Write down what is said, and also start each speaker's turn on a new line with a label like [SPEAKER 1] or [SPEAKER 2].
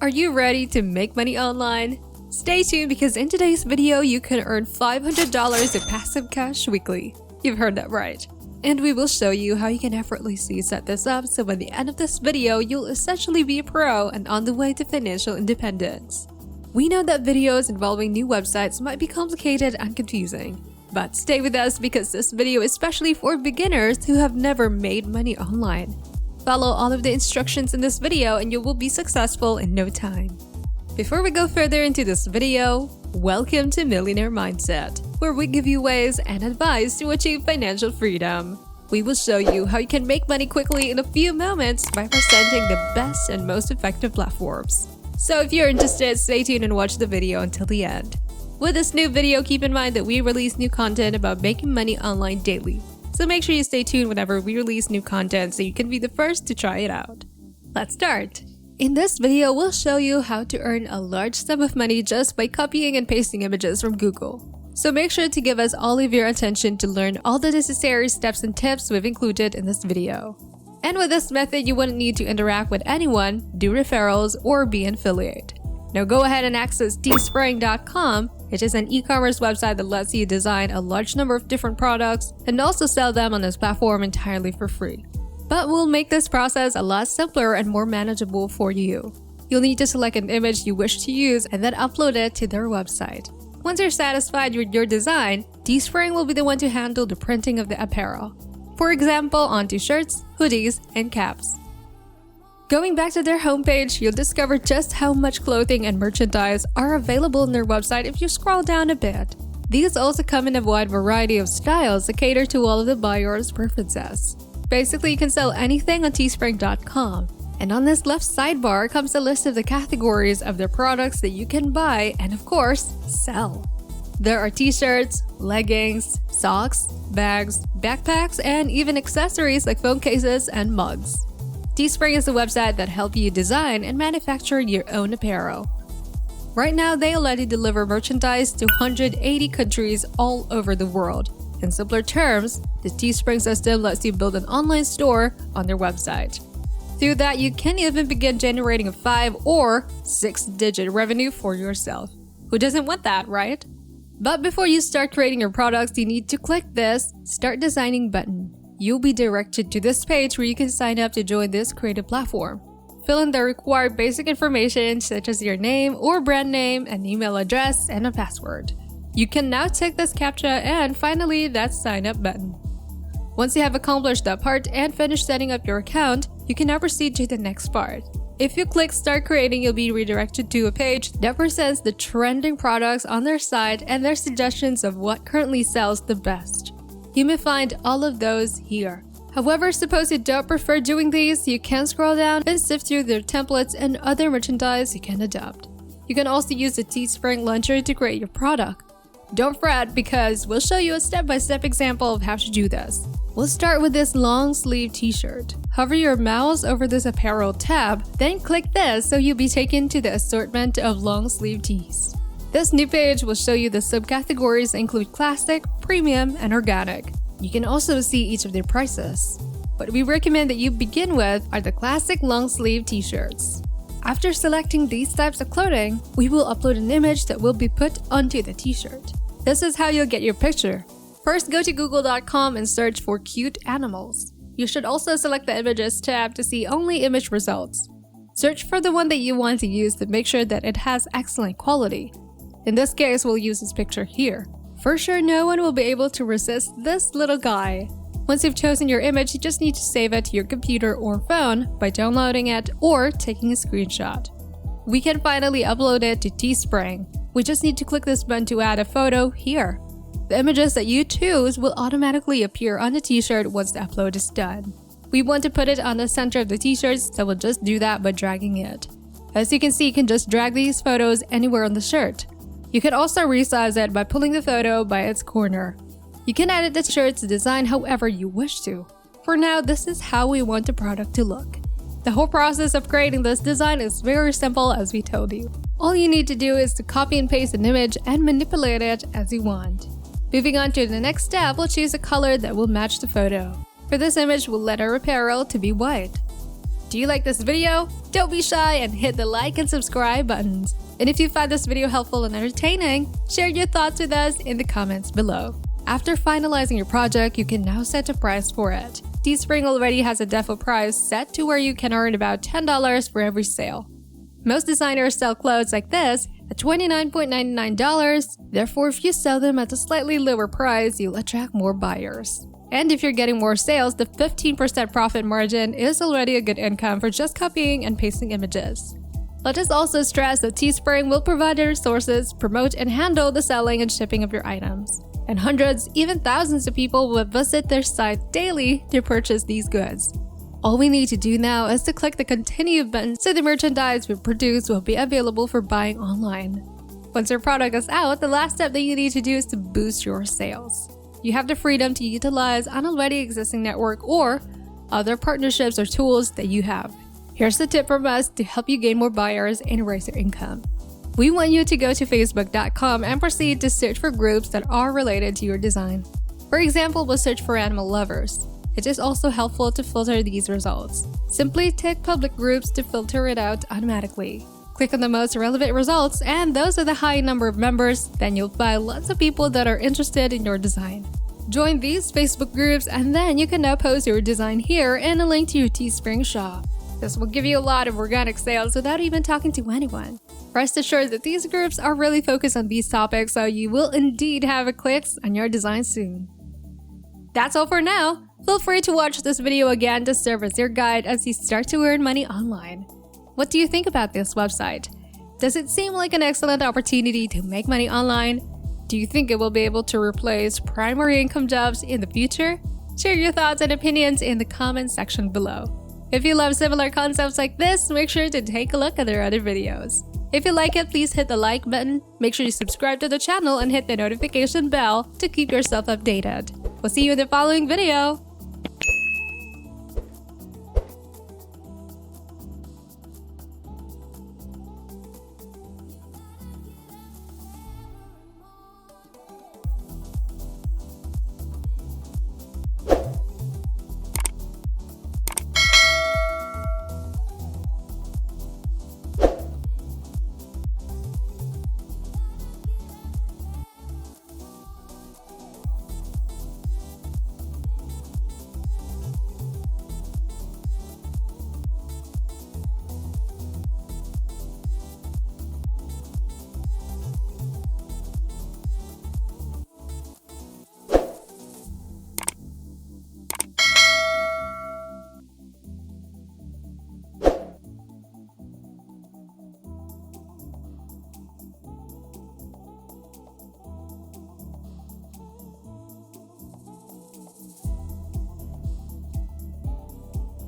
[SPEAKER 1] Are you ready to make money online? Stay tuned because in today's video, you can earn $500 in passive cash weekly. You've heard that right. And we will show you how you can effortlessly set this up so by the end of this video, you'll essentially be a pro and on the way to financial independence. We know that videos involving new websites might be complicated and confusing. But stay with us because this video is especially for beginners who have never made money online. Follow all of the instructions in this video and you will be successful in no time. Before we go further into this video, welcome to Millionaire Mindset, where we give you ways and advice to achieve financial freedom. We will show you how you can make money quickly in a few moments by presenting the best and most effective platforms. So if you're interested, stay tuned and watch the video until the end. With this new video, keep in mind that we release new content about making money online daily. So make sure you stay tuned whenever we release new content so you can be the first to try it out. Let's start! In this video, we'll show you how to earn a large sum of money just by copying and pasting images from Google. So make sure to give us all of your attention to learn all the necessary steps and tips we've included in this video. And with this method, you wouldn't need to interact with anyone, do referrals, or be an affiliate. Now go ahead and access teespring.com. It is an e-commerce website that lets you design a large number of different products and also sell them on this platform entirely for free. But we'll make this process a lot simpler and more manageable for you. You'll need to select an image you wish to use and then upload it to their website. Once you're satisfied with your design, Teespring will be the one to handle the printing of the apparel. For example, on t-shirts, hoodies, and caps. Going back to their homepage, you'll discover just how much clothing and merchandise are available on their website if you scroll down a bit. These also come in a wide variety of styles that cater to all of the buyers' preferences. Basically, you can sell anything on teespring.com. And on this left sidebar comes a list of the categories of the products that you can buy and, of course, sell. There are t-shirts, leggings, socks, bags, backpacks, and even accessories like phone cases and mugs. Teespring is a website that helps you design and manufacture your own apparel. Right now, they already deliver merchandise to 180 countries all over the world. In simpler terms, the Teespring system lets you build an online store on their website. Through that, you can even begin generating a 5 or 6-digit revenue for yourself. Who doesn't want that, right? But before you start creating your products, you need to click this Start Designing button. You'll be directed to this page where you can sign up to join this creative platform. Fill in the required basic information such as your name or brand name, an email address, and a password. You can now tick this CAPTCHA and finally that sign up button. Once you have accomplished that part and finished setting up your account, you can now proceed to the next part. If you click Start Creating, you'll be redirected to a page that presents the trending products on their site and their suggestions of what currently sells the best. You may find all of those here. However, suppose you don't prefer doing these, you can scroll down and sift through their templates and other merchandise you can adopt. You can also use the Teespring Launcher to create your product. Don't fret because we'll show you a step-by-step example of how to do this. We'll start with this long sleeve t-shirt. Hover your mouse over this apparel tab, then click this so you'll be taken to the assortment of long sleeve tees. This new page will show you the subcategories that include classic, premium, and organic. You can also see each of their prices. What we recommend that you begin with are the classic long sleeve t-shirts. After selecting these types of clothing, we will upload an image that will be put onto the t-shirt. This is how you'll get your picture. First, go to google.com and search for cute animals. You should also select the Images tab to see only image results. Search for the one that you want to use to make sure that it has excellent quality. In this case, we'll use this picture here. For sure, no one will be able to resist this little guy. Once you've chosen your image, you just need to save it to your computer or phone by downloading it or taking a screenshot. We can finally upload it to Teespring. We just need to click this button to add a photo here. The images that you choose will automatically appear on the t-shirt once the upload is done. We want to put it on the center of the t-shirt, so we'll just do that by dragging it. As you can see, you can just drag these photos anywhere on the shirt. You can also resize it by pulling the photo by its corner. You can edit the shirt's design however you wish to. For now, this is how we want the product to look. The whole process of creating this design is very simple as we told you. All you need to do is to copy and paste an image and manipulate it as you want. Moving on to the next step, we'll choose a color that will match the photo. For this image, we'll let our apparel to be white. Do you like this video? Don't be shy and hit the like and subscribe buttons. And if you find this video helpful and entertaining, share your thoughts with us in the comments below. After finalizing your project, you can now set a price for it. Teespring already has a default price set to where you can earn about $10 for every sale. Most designers sell clothes like this at $29.99, therefore if you sell them at a slightly lower price, you'll attract more buyers. And if you're getting more sales, the 15% profit margin is already a good income for just copying and pasting images. Let us also stress that Teespring will provide the resources, promote and handle the selling and shipping of your items. And hundreds, even thousands of people will visit their site daily to purchase these goods. All we need to do now is to click the continue button so the merchandise we produce will be available for buying online. Once your product is out, the last step that you need to do is to boost your sales. You have the freedom to utilize an already existing network or other partnerships or tools that you have. Here's the tip from us to help you gain more buyers and raise your income. We want you to go to facebook.com and proceed to search for groups that are related to your design. For example, we'll search for animal lovers. It is also helpful to filter these results. Simply tick public groups to filter it out automatically. Click on the most relevant results, and those are the high number of members, then you'll find lots of people that are interested in your design. Join these Facebook groups, and then you can now post your design here and a link to your Teespring shop. This will give you a lot of organic sales without even talking to anyone. Rest assured that these groups are really focused on these topics, so you will indeed have clicks on your design soon. That's all for now. Feel free to watch this video again to serve as your guide as you start to earn money online. What do you think about this website? Does it seem like an excellent opportunity to make money online? Do you think it will be able to replace primary income jobs in the future? Share your thoughts and opinions in the comment section below. If you love similar concepts like this, make sure to take a look at their other videos. If you like it, please hit the like button, make sure you subscribe to the channel and hit the notification bell to keep yourself updated. We'll see you in the following video.